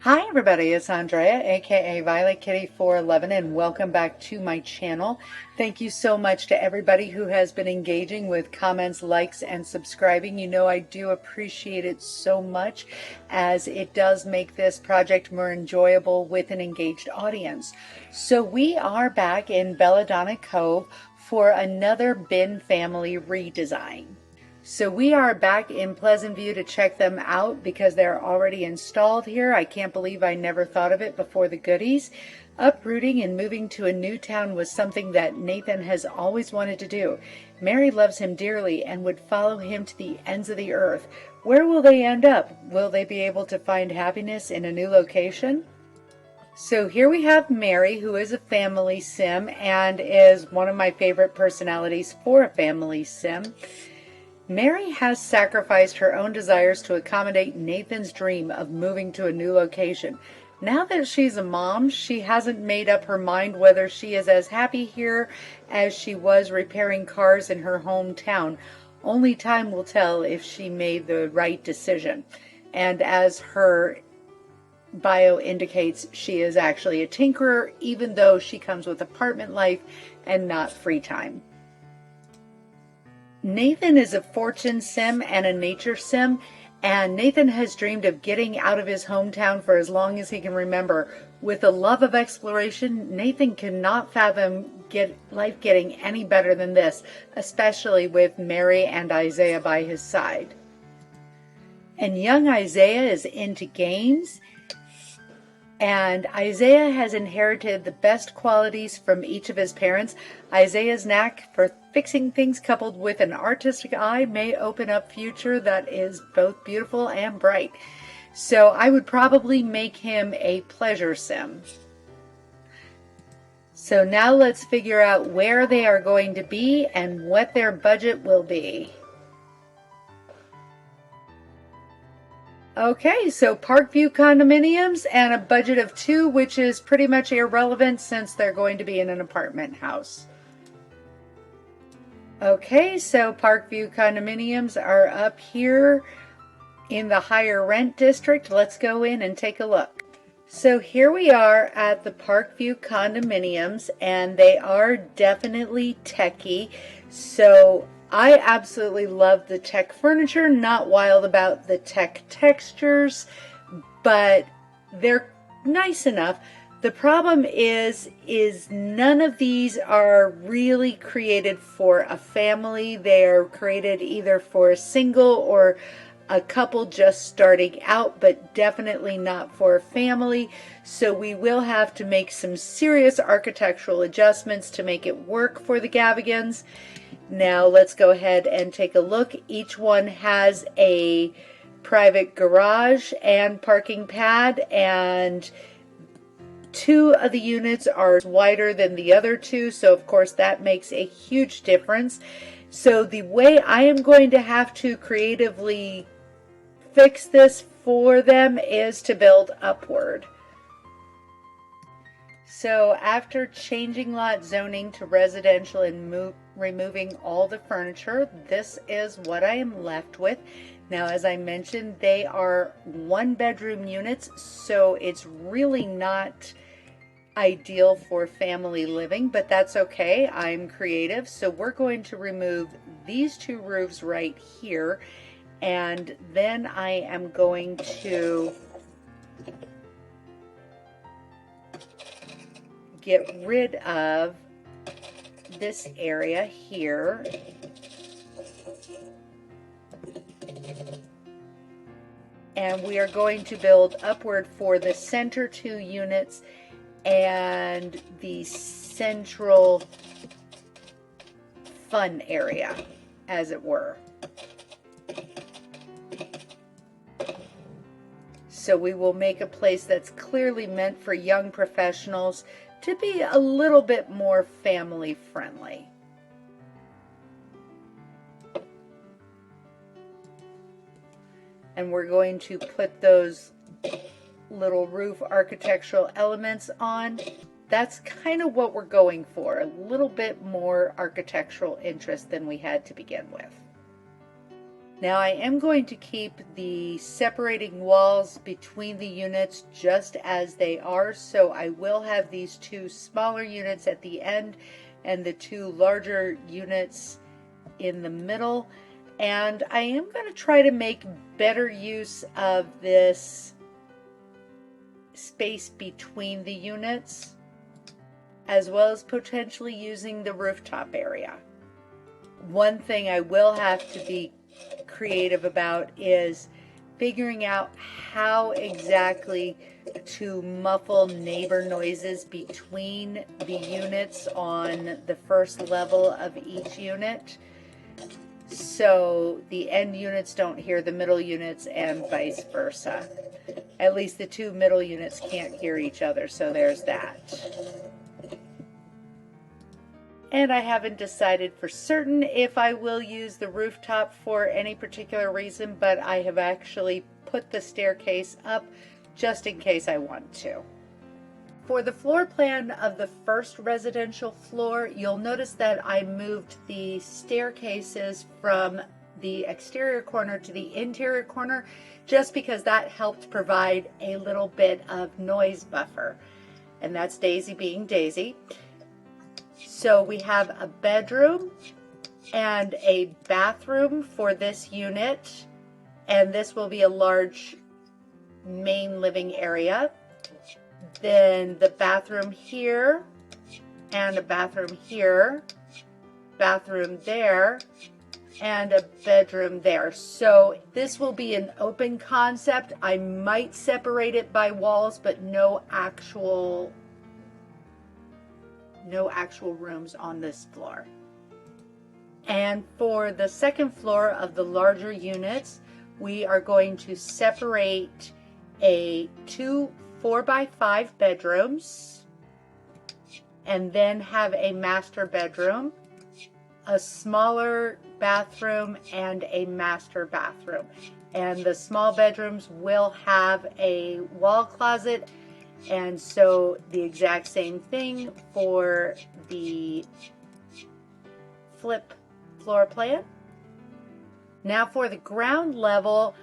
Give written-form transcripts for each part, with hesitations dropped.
Hi everybody, it's Andrea, aka Violet Kitty 411, and welcome back to my channel. Thank you so much to everybody who has been engaging with comments, likes, and subscribing. You know I do appreciate it so much, as it does make this project more enjoyable with an engaged audience. So we are back in Belladonna Cove for another bin family redesign. So we are back in Pleasant View to check them out because they're already installed here. I can't believe I never thought of it before the goodies. Uprooting and moving to a new town was something that Nathan has always wanted to do. Mary loves him dearly and would follow him to the ends of the earth. Where will they end up? Will they be able to find happiness in a new location? So here we have Mary, who is a family sim and is one of my favorite personalities for a family sim. Mary has sacrificed her own desires to accommodate Nathan's dream of moving to a new location. Now that she's a mom, she hasn't made up her mind whether she is as happy here as she was repairing cars in her hometown. Only time will tell if she made the right decision. And as her bio indicates, she is actually a tinkerer, even though she comes with apartment life and not free time. Nathan is a fortune sim and a nature sim, and Nathan has dreamed of getting out of his hometown for as long as he can remember. With a love of exploration, Nathan cannot fathom life getting any better than this, especially with Mary and Isaiah by his side. And young Isaiah is into games, and Isaiah has inherited the best qualities from each of his parents. Isaiah's knack for fixing things coupled with an artistic eye may open up future that is both beautiful and bright. So I would probably make him a pleasure sim. So now let's figure out where they are going to be and what their budget will be. Okay, so Parkview Condominiums and a budget of 2, which is pretty much irrelevant since they're going to be in an apartment house. Okay, so Parkview Condominiums are up here in the higher rent district. Let's go in and take a look. So here we are at the Parkview Condominiums, and they are definitely techie. So I absolutely love the tech furniture, not wild about the tech textures, but they're nice enough. The problem is none of these are really created for a family. They are created either for a single or a couple just starting out, but definitely not for a family. So we will have to make some serious architectural adjustments to make it work for the Gavigans. Now let's go ahead and take a look. Each one has a private garage and parking pad, and 2 of the units are wider than the other 2, so of course that makes a huge difference. So the way I am going to have to creatively fix this for them is to build upward. So after changing lot zoning to residential and removing all the furniture, this is what I am left with. Now, as I mentioned, they are 1-bedroom units, so it's really not ideal for family living, but that's okay. I'm creative. So we're going to remove these 2 roofs right here, and then I am going to get rid of this area here. And we are going to build upward for the center 2 units and the central fun area, as it were. So we will make a place that's clearly meant for young professionals to be a little bit more family friendly. And we're going to put those little roof architectural elements on. That's kind of what we're going for, a little bit more architectural interest than we had to begin with. Now I am going to keep the separating walls between the units just as they are, so I will have these two smaller units at the end and the two larger units in the middle. And I am going to try to make better use of this space between the units, as well as potentially using the rooftop area. One thing I will have to be creative about is figuring out how exactly to muffle neighbor noises between the units on the first level of each unit, so the end units don't hear the middle units and vice versa. At least the two middle units can't hear each other, so there's that. And I haven't decided for certain if I will use the rooftop for any particular reason, but I have actually put the staircase up just in case I want to. For the floor plan of the first residential floor, you'll notice that I moved the staircases from the exterior corner to the interior corner just because that helped provide a little bit of noise buffer. And that's Daisy being Daisy. So we have a bedroom and a bathroom for this unit, and this will be a large main living area. Then the bathroom here and a bathroom here, bathroom there, and a bedroom there. So this will be an open concept. I might separate it by walls, but no actual rooms on this floor. And for the second floor of the larger units, we are going to separate two 4x5 bedrooms and then have a master bedroom, a smaller bathroom, and a master bathroom. And the small bedrooms will have a wall closet, and so the exact same thing for the flip floor plan. Now for the ground level,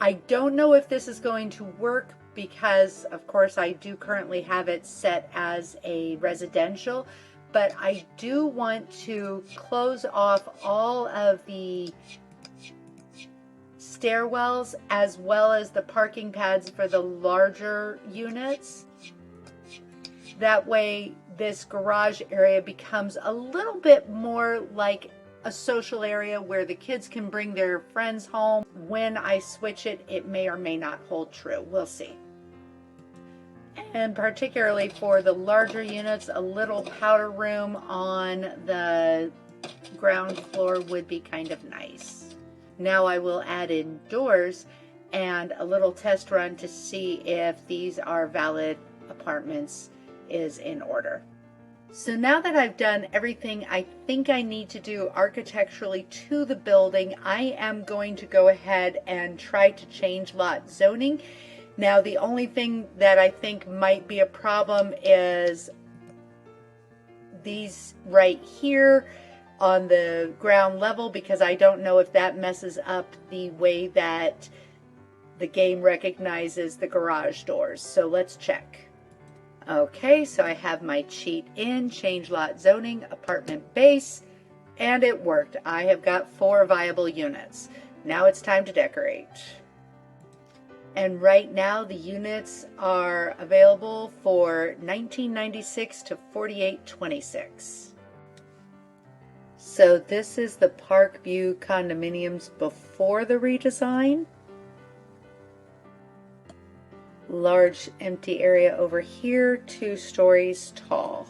I don't know if this is going to work because of course I do currently have it set as a residential, but I do want to close off all of the stairwells as well as the parking pads for the larger units. That way this garage area becomes a little bit more like a social area where the kids can bring their friends home. When I switch it, it may or may not hold true. We'll see. And particularly for the larger units, a little powder room on the ground floor would be kind of nice. Now I will add in doors and a little test run to see if these are valid apartments is in order. So now that I've done everything I think I need to do architecturally to the building, I am going to go ahead and try to change lot zoning. Now the only thing that I think might be a problem is these right here on the ground level, because I don't know if that messes up the way that the game recognizes the garage doors. So let's check. Okay, so I have my cheat in, change lot zoning, apartment base, and it worked. I have got 4 viable units. Now it's time to decorate. And right now the units are available for $19.96 to $48.26. So this is the Parkview Condominiums before the redesign. Large empty area over here, 2 stories tall.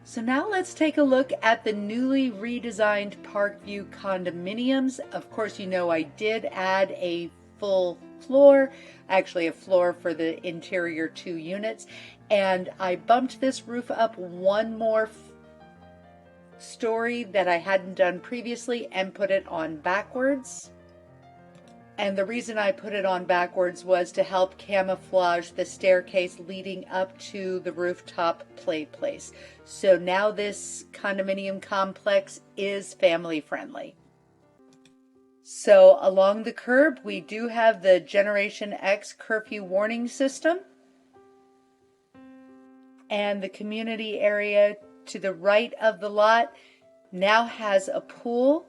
So now let's take a look at the newly redesigned Parkview Condominiums. Of course, you know I did add a full floor, actually a floor for the interior 2 units, and I bumped this roof up 1 more story that I hadn't done previously and put it on backwards. And the reason I put it on backwards was to help camouflage the staircase leading up to the rooftop play place. So now this condominium complex is family friendly. So along the curb, we do have the Generation X curfew warning system. And the community area to the right of the lot now has a pool,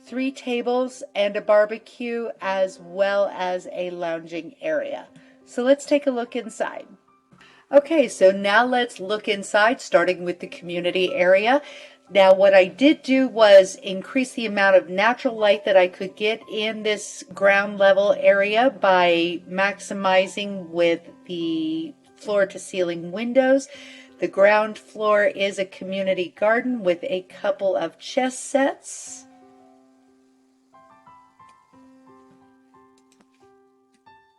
3 tables, and a barbecue, as well as a lounging area. So let's take a look inside. Okay, so now let's look inside, starting with the community area. Now what I did do was increase the amount of natural light that I could get in this ground level area by maximizing with the floor to ceiling windows. The ground floor is a community garden with a couple of chess sets.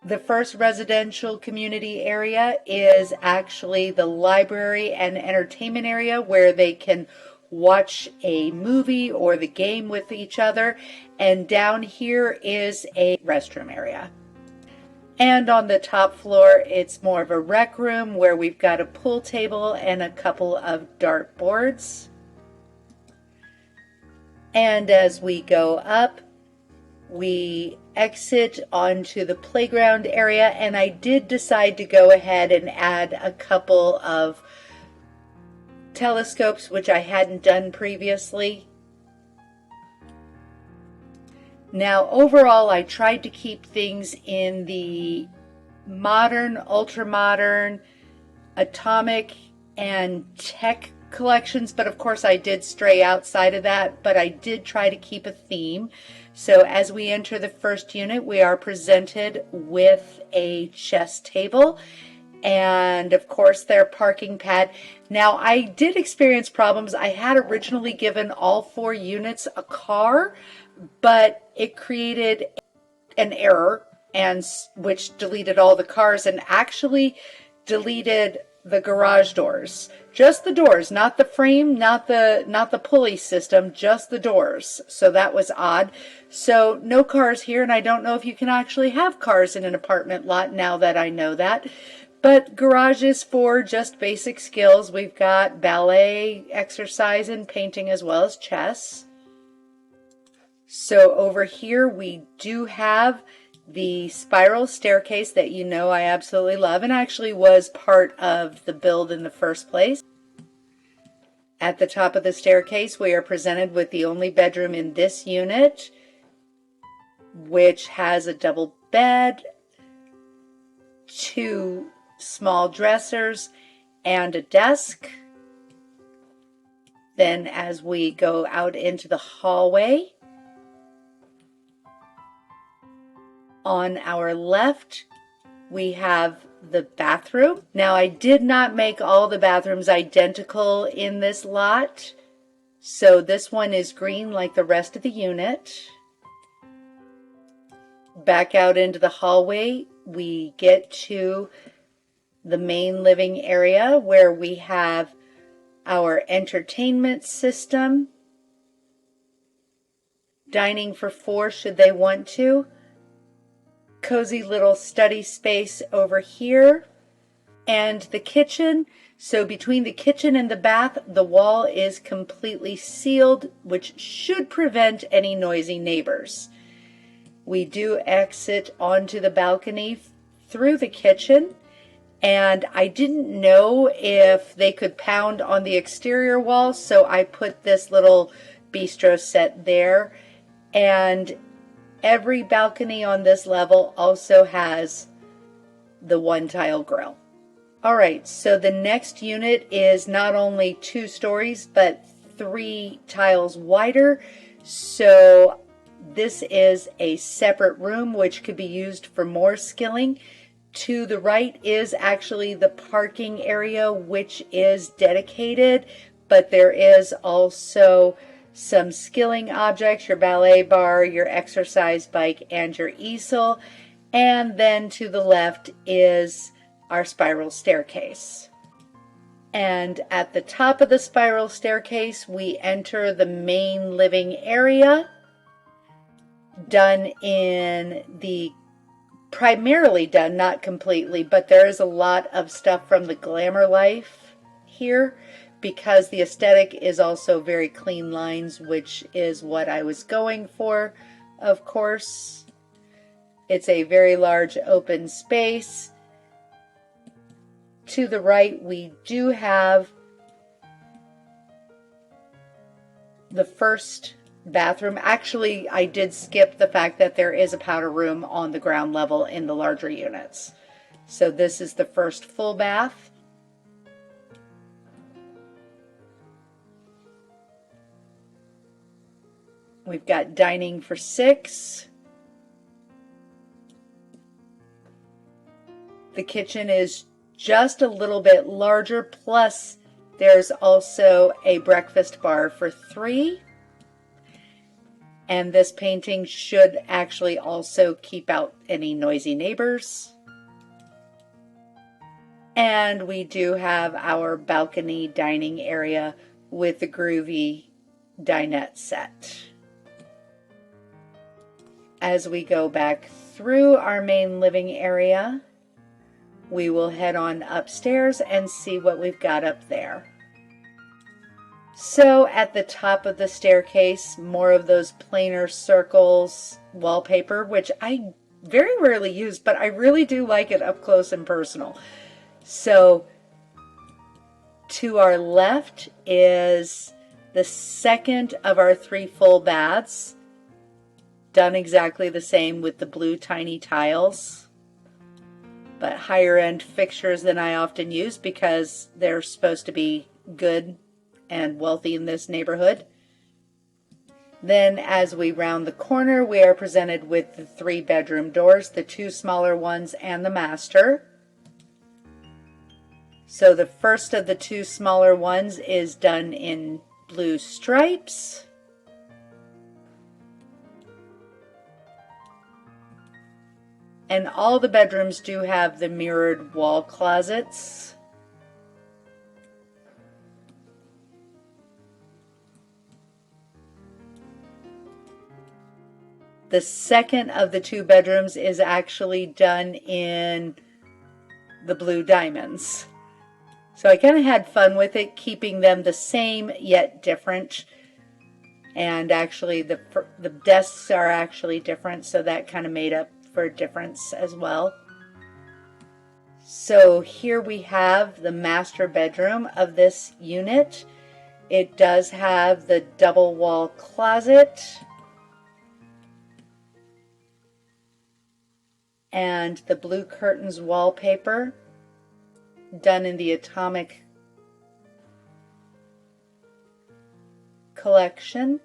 The first residential community area is actually the library and entertainment area where they can watch a movie or the game with each other. And down here is a restroom area. And on the top floor, it's more of a rec room where we've got a pool table and a couple of dart boards. And as we go up, we exit onto the playground area, and I did decide to go ahead and add a couple of telescopes, which I hadn't done previously. Now, overall, I tried to keep things in the modern, ultra-modern, atomic, and tech collections, but of course I did stray outside of that, but I did try to keep a theme. So as we enter the first unit, we are presented with a chess table and of course their parking pad. Now I did experience problems. I had originally given all 4 units a car, but it created an error and which deleted all the cars and actually deleted the garage doors. Just the doors, not the frame, not the pulley system, just the doors. So that was odd. So no cars here, and I don't know if you can actually have cars in an apartment lot now that I know that. But garages for just basic skills. We've got ballet, exercise, and painting, as well as chess. So over here we do have the spiral staircase that you know I absolutely love and actually was part of the build in the first place. At the top of the staircase we are presented with the only bedroom in this unit, which has a double bed, 2 small dressers, and a desk. Then as we go out into the hallway, on our left, we have the bathroom. Now, I did not make all the bathrooms identical in this lot, so this one is green like the rest of the unit. Back out into the hallway, we get to the main living area where we have our entertainment system, dining for 4 should they want to, cozy little study space over here, and the kitchen. So between the kitchen and the bath, the wall is completely sealed, which should prevent any noisy neighbors. We do exit onto the balcony through the kitchen, and I didn't know if they could pound on the exterior wall, so I put this little bistro set there. And every balcony on this level also has the 1-tile grill. All right, so the next unit is not only 2 stories, but 3 tiles wider. So this is a separate room, which could be used for more skilling. To the right is actually the parking area, which is dedicated, but there is also some skilling objects, your ballet bar, your exercise bike, and your easel. And then to the left is our spiral staircase. And at the top of the spiral staircase, we enter the main living area. done in the, primarily done, not completely, but there is a lot of stuff from the glamour life here because the aesthetic is also very clean lines, which is what I was going for, of course. It's a very large open space. To the right, we do have the first bathroom. Actually, I did skip the fact that there is a powder room on the ground level in the larger units. So this is the first full bath. We've got dining for 6. The kitchen is just a little bit larger, plus there's also a breakfast bar for 3. And this painting should actually also keep out any noisy neighbors. And we do have our balcony dining area with the groovy dinette set. As we go back through our main living area, we will head on upstairs and see what we've got up there. So at the top of the staircase, more of those planar circles wallpaper, which I very rarely use, but I really do like it up close and personal. So to our left is the second of our 3 full baths, done exactly the same with the blue tiny tiles, but higher end fixtures than I often use because they're supposed to be good and wealthy in this neighborhood. Then as we round the corner, we are presented with the 3 bedroom doors, the 2 smaller ones and the master. So the first of the 2 smaller ones is done in blue stripes. And all the bedrooms do have the mirrored wall closets. The second of the 2 bedrooms is actually done in the blue diamonds. So I kind of had fun with it, keeping them the same yet different. And actually the desks are actually different, so that kind of made up for a difference as well. So here we have the master bedroom of this unit. It does have the double wall closet and the blue curtains wallpaper done in the Atomic collection.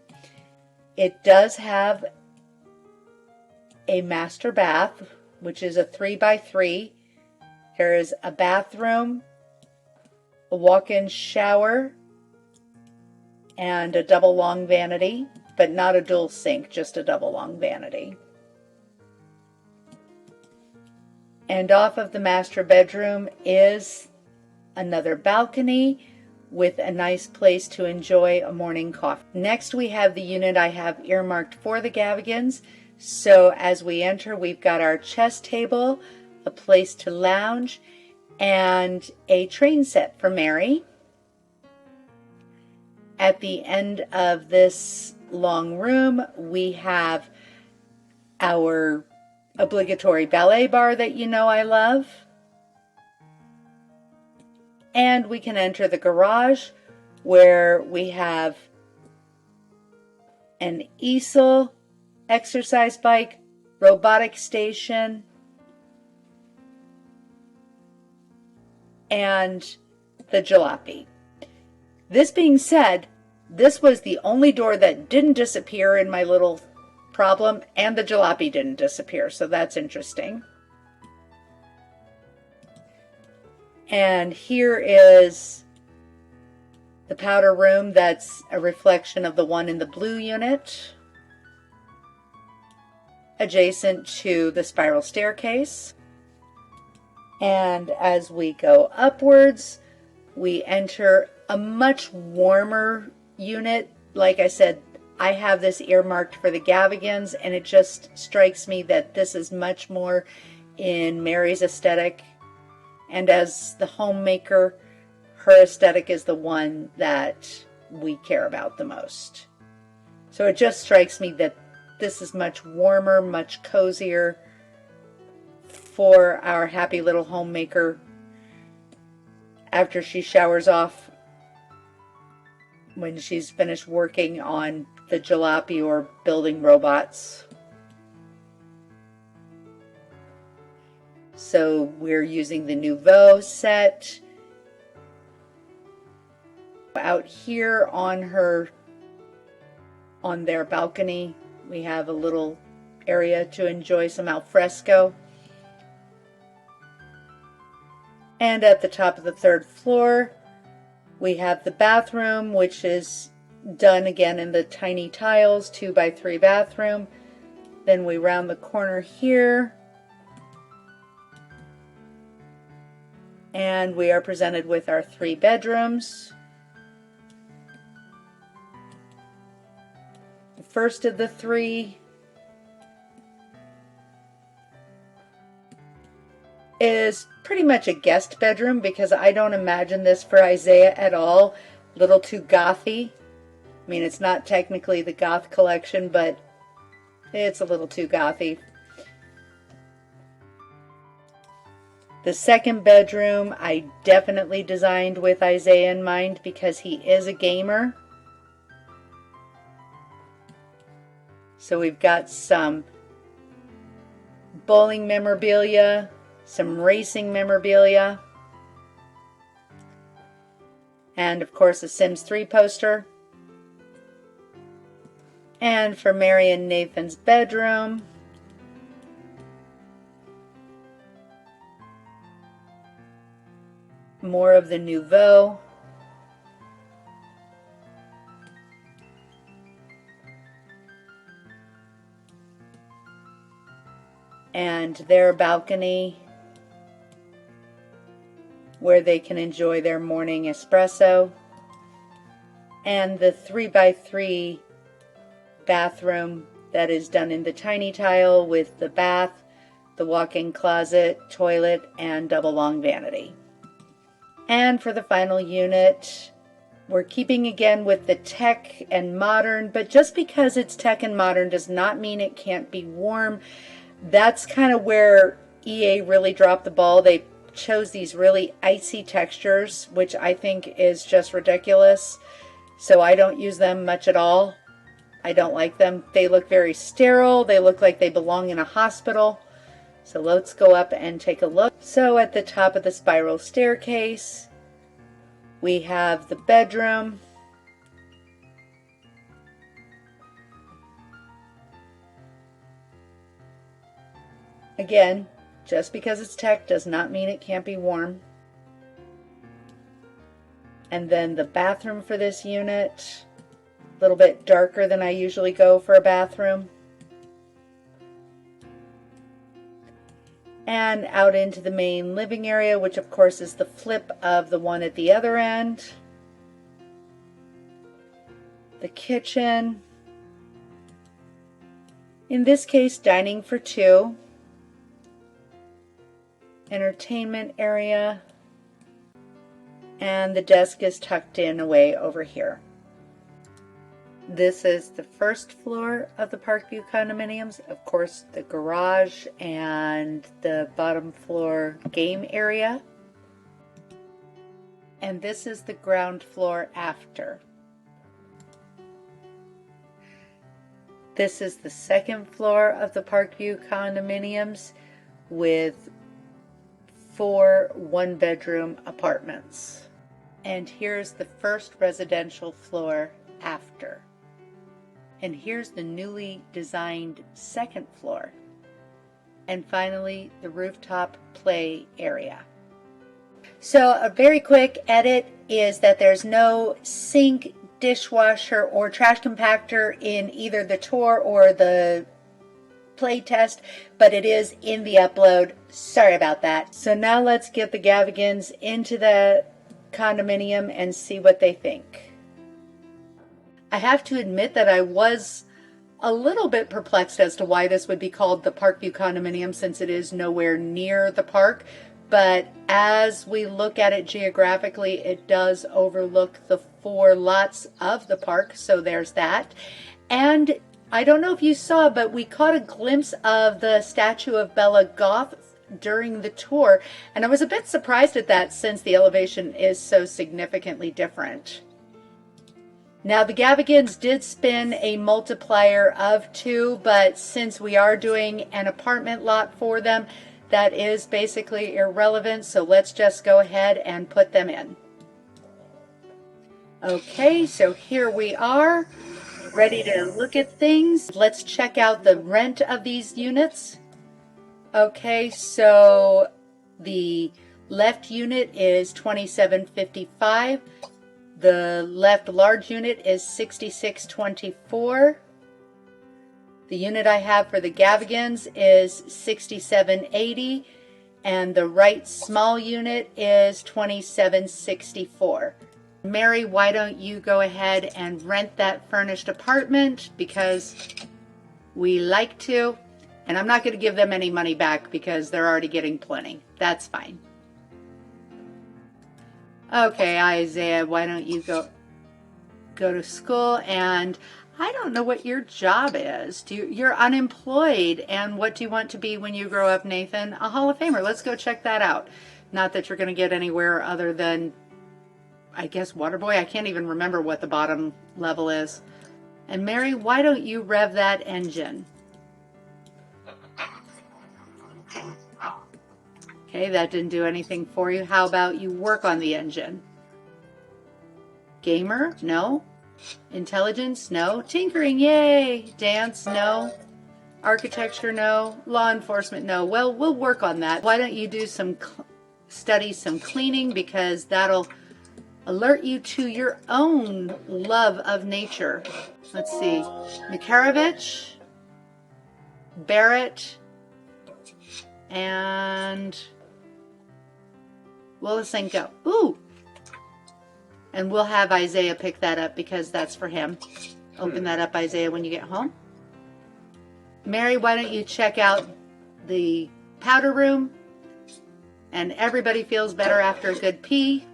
It does have a master bath, which is a 3x3. There is a bathroom, a walk-in shower, and a double long vanity, but not a dual sink, just a double long vanity. And off of the master bedroom is another balcony with a nice place to enjoy a morning coffee. Next we have the unit I have earmarked for the Gavigans. So as we enter, we've got our chess table, a place to lounge, and a train set for Mary. At the end of this long room, we have our obligatory ballet bar that you know I love. And we can enter the garage where we have an easel, exercise bike, robotic station, and the jalopy. This being said, this was the only door that didn't disappear in my little problem, and the jalopy didn't disappear, so that's interesting. And here is the powder room that's a reflection of the one in the blue unit, adjacent to the spiral staircase. And as we go upwards, we enter a much warmer unit. Like I said, I have this earmarked for the Gavigans, and it just strikes me that this is much more in Mary's aesthetic. And as the homemaker, her aesthetic is the one that we care about the most. So it just strikes me that this is much warmer, much cozier for our happy little homemaker after she showers off when she's finished working on the jalopy or building robots. So we're using the Nouveau set. Out here on their balcony, we have a little area to enjoy some al fresco. And at the top of the 3rd floor, we have the bathroom, which is done again in the tiny tiles, 2x3 bathroom. Then we round the corner here, and we are presented with our 3 bedrooms. The first of the 3 is pretty much a guest bedroom because I don't imagine this for Isaiah at all. A little too gothy. I mean, it's not technically the goth collection, but it's a little too gothy. The second bedroom I definitely designed with Isaiah in mind because he is a gamer. So we've got some bowling memorabilia, some racing memorabilia, and of course a Sims 3 poster. And for Mary and Nathan's bedroom, more of the Nouveau. And their balcony where they can enjoy their morning espresso. And the 3x3 bathroom that is done in the tiny tile with the bath, the walk-in closet, toilet, and double long vanity. And for the final unit, we're keeping again with the tech and modern, but just because it's tech and modern does not mean it can't be warm. That's kind of where EA really dropped the ball. They chose these really icy textures, which I think is just ridiculous. So I don't use them much at all. I don't like them. They look very sterile. They look like they belong in a hospital. So let's go up and take a look. So at the top of the spiral staircase, we have the bedroom. Again, just because it's tech does not mean it can't be warm. And then the bathroom for this unit, a little bit darker than I usually go for a bathroom. And out into the main living area, which of course is the flip of the one at the other end. The kitchen. In this case, dining for 2. Entertainment area. And the desk is tucked in away over here. This is the first floor of the Parkview Condominiums. Of course, the garage and the bottom floor game area. And this is the ground floor after. This is the second floor of the Parkview Condominiums with 4 one-bedroom apartments. And here's the first residential floor after. And here's the newly designed second floor. And finally, the rooftop play area. So a very quick edit is that there's no sink, dishwasher, or trash compactor in either the tour or the play test, but it is in the upload. Sorry about that. So now let's get the Gavigans into the condominium and see what they think. I have to admit that I was a little bit perplexed as to why this would be called the Parkview Condominium, since it is nowhere near the park. But as we look at it geographically, it does overlook the 4 lots of the park, so there's that. And I don't know if you saw, but we caught a glimpse of the statue of Bella Goth during the tour, and I was a bit surprised at that since the elevation is so significantly different. Now the Gavigans did spin a multiplier of 2, but since we are doing an apartment lot for them, that is basically irrelevant, so let's just go ahead and put them in. Okay, so here we are, ready to look at things. Let's check out the rent of these units. Okay, so the left unit is $27.55. The left large unit is $66.24. The unit I have for the Gavigans is $67.80, and the right small unit is $27.64. Mary, why don't you go ahead and rent that furnished apartment, because we like to, and I'm not going to give them any money back because they're already getting plenty. That's fine. Okay, Isaiah, why don't you go to school? And I don't know what your job is. You're unemployed, and what do you want to be when you grow up, Nathan? A Hall of Famer. Let's go check that out. Not that you're going to get anywhere other than, I guess, water boy. I can't even remember what the bottom level is. And Mary, why don't you rev that engine? Okay, that didn't do anything for you. How about you work on the engine? Gamer? No. Intelligence? No. Tinkering? Yay. Dance? No. Architecture? No. Law enforcement? No. Well, we'll work on that. Why don't you do study some cleaning, because that'll alert you to your own love of nature. Let's see. Makarovich, Barrett, and Willisenko. Ooh! And we'll have Isaiah pick that up because that's for him. Open that up, Isaiah, when you get home. Mary, why don't you check out the powder room? And everybody feels better after a good pee.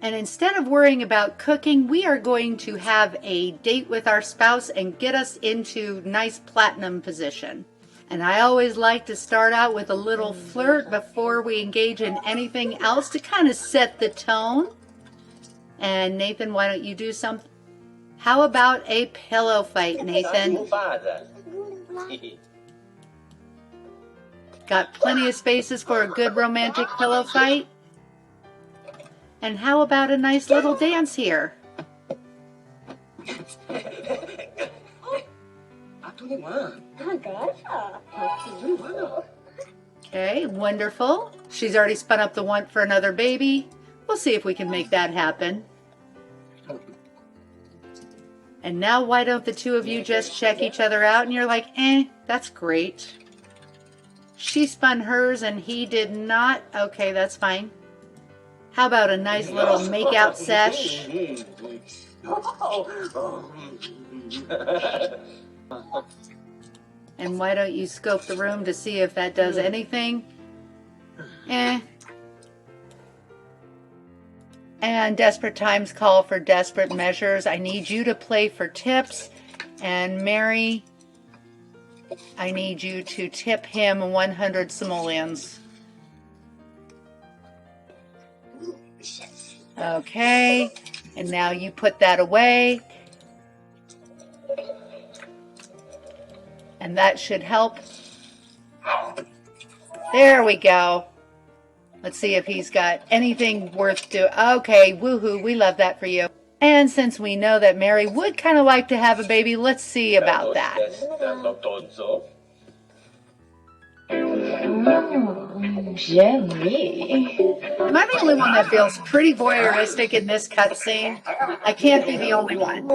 And instead of worrying about cooking, we are going to have a date with our spouse and get us into nice platinum position. And I always like to start out with a little flirt before we engage in anything else to kind of set the tone. And Nathan, why don't you do something? How about a pillow fight, Nathan? Got plenty of spaces for a good romantic pillow fight? And how about a nice little dance here? Okay, wonderful. She's already spun up the want for another baby. We'll see if we can make that happen. And now why don't the two of you just check each other out? And you're like, that's great. She spun hers and he did not. Okay, that's fine. How about a nice little make-out sesh? And why don't you scope the room to see if that does anything? And desperate times call for desperate measures. I need you to play for tips. And Mary, I need you to tip him 100 simoleons. Okay, and now you put that away. And that should help. There we go. Let's see if he's got anything worth doing. Okay, woohoo, we love that for you. And since we know that Mary would kind of like to have a baby, let's see about that. Jenny. Am I the only one that feels pretty voyeuristic in this cutscene? I can't be the only one.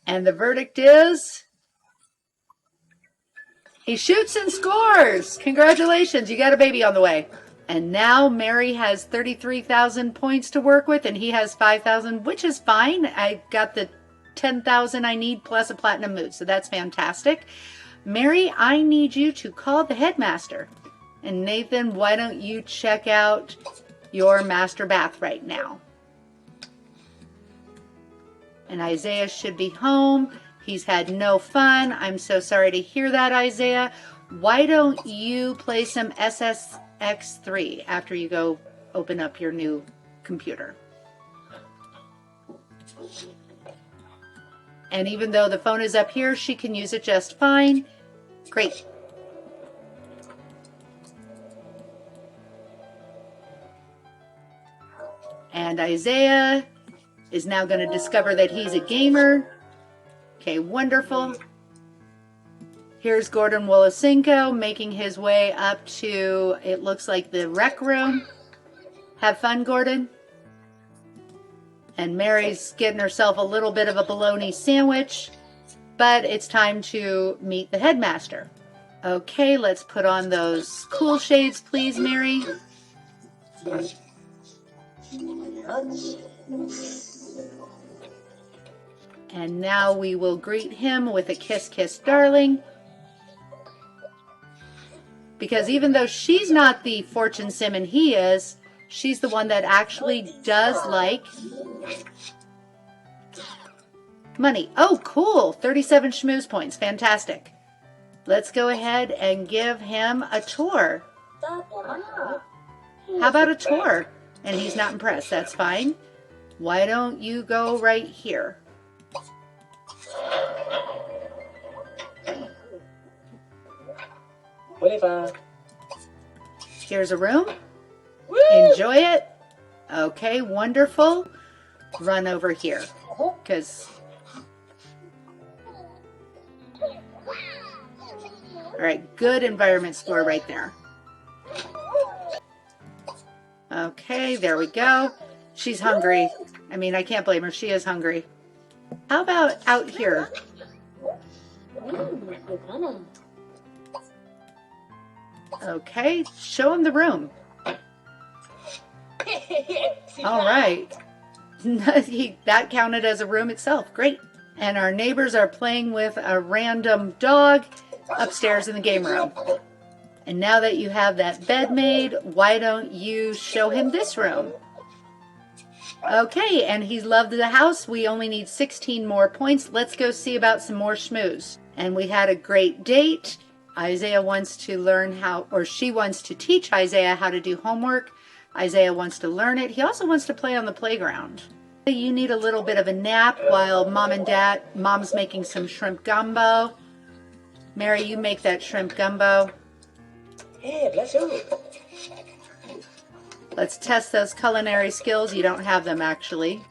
And the verdict is He shoots and scores. Congratulations, you got a baby on the way. And now Mary has 33,000 points to work with, and he has 5,000, which is fine. I got the 10,000 I need plus a platinum mood, so that's fantastic. Mary, I need you to call the headmaster. And Nathan, why don't you check out your master bath right now? And Isaiah should be home. He's had no fun. I'm so sorry to hear that, Isaiah. Why don't you play some SSX3 after you go open up your new computer? And even though the phone is up here, she can use it just fine. Great. And Isaiah is now going to discover that he's a gamer. Okay, wonderful. Here's Gordon Wolasinko making his way up to, it looks like, the rec room. Have fun, Gordon. And Mary's getting herself a little bit of a bologna sandwich, but it's time to meet the headmaster. Okay, let's put on those cool shades, please, Mary. And now we will greet him with a kiss, kiss, darling. Because even though she's not the fortune sim and he is, she's the one that actually does like money. Oh, cool. 37 schmooze points. Fantastic. Let's go ahead and give him a tour. How about a tour? And he's not impressed. That's fine. Why don't you go right here? Here's a room. Woo! Enjoy it. Okay, wonderful. Run over here, because... All right, good environment score right there. Okay, there we go. She's hungry. I mean, I can't blame her. She is hungry. How about out here? Okay, show him the room. All right. That counted as a room itself. Great. And our neighbors are playing with a random dog upstairs in the game room. And now that you have that bed made, why don't you show him this room? Okay, and he's loved the house. We only need 16 more points. Let's go see about some more schmooze. And we had a great date. Isaiah wants to learn how, or she wants to teach Isaiah how to do homework. Isaiah wants to learn it. He also wants to play on the playground. You need a little bit of a nap while mom's making some shrimp gumbo. Mary, you make that shrimp gumbo. Hey, bless you. Let's test those culinary skills. You don't have them, actually.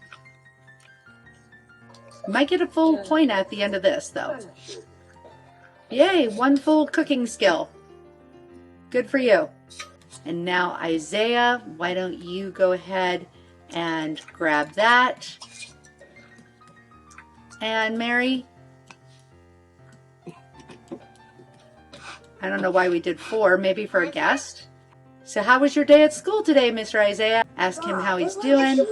You might get a full point at the end of this, though. Yay, one full cooking skill. Good for you. And now, Isaiah, why don't you go ahead and grab that. And Mary, I don't know why we did 4, maybe for a guest. So how was your day at school today, Mr. Isaiah? Ask him how he's doing.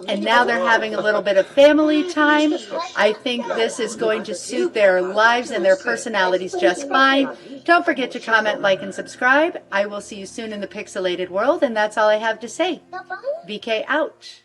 And now they're having a little bit of family time. I think this is going to suit their lives and their personalities just fine. Don't forget to comment, like, and subscribe. I will see you soon in the pixelated world, and that's all I have to say. VK out.